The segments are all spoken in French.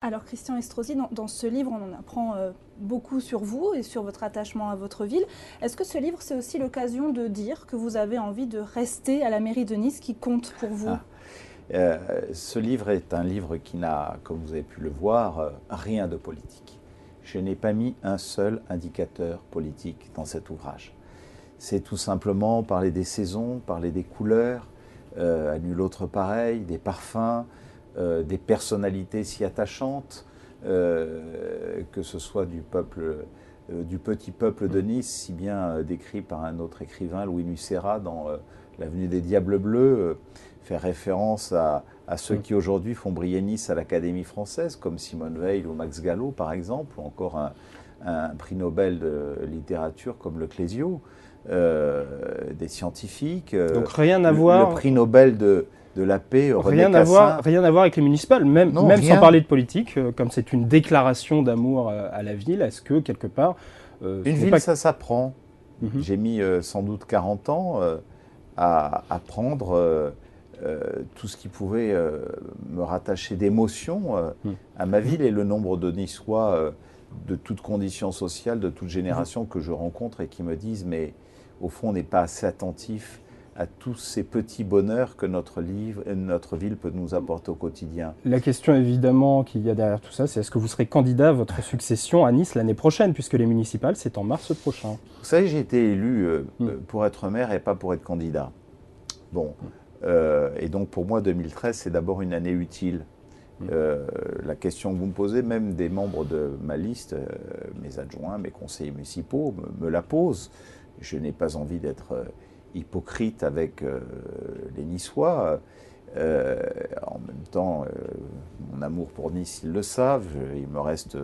Alors Christian Estrosi, dans ce livre, on en apprend beaucoup sur vous et sur votre attachement à votre ville. Est-ce que ce livre, c'est aussi l'occasion de dire que vous avez envie de rester à la mairie de Nice, qui compte pour vous? Ce livre est un livre qui n'a, comme vous avez pu le voir, rien de politique. Je n'ai pas mis un seul indicateur politique dans cet ouvrage. C'est tout simplement parler des saisons, parler des couleurs, à nul autre pareil, des parfums, des personnalités si attachantes, que ce soit du petit peuple de Nice, si bien décrit par un autre écrivain, Louis Nucera, dans L'Avenue des Diables Bleus, faire référence à ceux qui aujourd'hui font briller Nice à l'Académie française, comme Simone Veil ou Max Gallo par exemple, ou encore un prix Nobel de littérature comme Le Clésio, des scientifiques, Donc rien à le voir. prix Nobel de la paix, René Rien à voir, Cassin. rien à voir avec les municipales, même, Non, même rien. sans parler de politique, comme c'est une déclaration d'amour à la ville, est-ce que quelque part... Une ce n'est ville, pas... ça s'apprend. Mhm. J'ai mis sans doute 40 ans à apprendre tout ce qui pouvait me rattacher d'émotion à ma ville, et le nombre de Niçois de toutes conditions sociales, de toutes générations que je rencontre et qui me disent mais au fond on n'est pas assez attentif à tous ces petits bonheurs que notre ville peut nous apporter au quotidien. La question évidemment qu'il y a derrière tout ça, c'est est-ce que vous serez candidat à votre succession à Nice l'année prochaine, puisque les municipales, c'est en mars prochain. Vous savez, j'ai été élu pour être maire et pas pour être candidat. Bon, et donc pour moi 2013 c'est d'abord une année utile. La question que vous me posez, même des membres de ma liste, mes adjoints, mes conseillers municipaux, me la posent. Je n'ai pas envie d'être hypocrite avec les Niçois. En même temps, mon amour pour Nice, ils le savent. Il me reste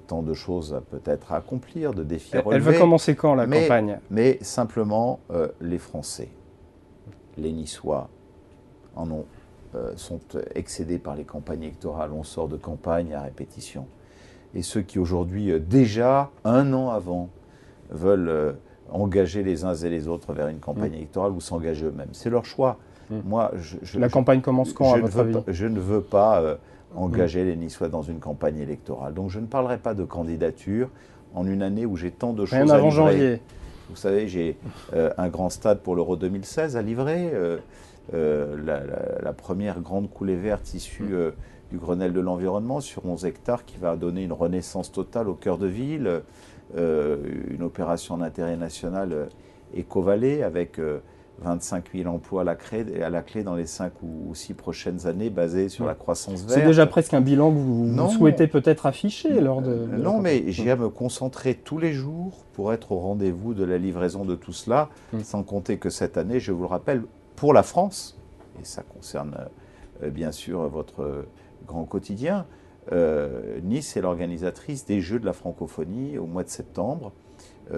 tant de choses à peut-être accomplir, de défis à relever. Elle va commencer quand, la campagne? Mais simplement, les Français, les Niçois, sont excédés par les campagnes électorales. On sort de campagne à répétition. Et ceux qui aujourd'hui, déjà un an avant, veulent engager les uns et les autres vers une campagne électorale ou s'engager eux-mêmes. C'est leur choix. Moi, la campagne commence quand, à votre avis? Je ne veux pas engager les Niçois dans une campagne électorale. Donc je ne parlerai pas de candidature en une année où j'ai tant de choses à livrer. Rien avant janvier. Vous savez, j'ai un grand stade pour l'Euro 2016 à livrer, la première grande coulée verte issue du Grenelle de l'environnement sur 11 hectares qui va donner une renaissance totale au cœur de ville, une opération d'intérêt national Éco-Vallée avec 25 000 emplois à la clé dans les 5 ou 6 prochaines années basés sur la croissance verte. C'est déjà presque un bilan que vous souhaitez peut-être afficher lors de... Non, mais j'ai à me concentrer tous les jours pour être au rendez-vous de la livraison de tout cela, sans compter que cette année, je vous le rappelle, pour la France, et ça concerne bien sûr votre grand quotidien, Nice est l'organisatrice des Jeux de la francophonie au mois de septembre.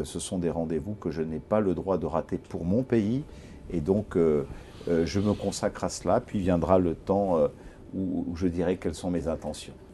Ce sont des rendez-vous que je n'ai pas le droit de rater pour mon pays. Et donc, je me consacre à cela. Puis viendra le temps où je dirai quelles sont mes intentions.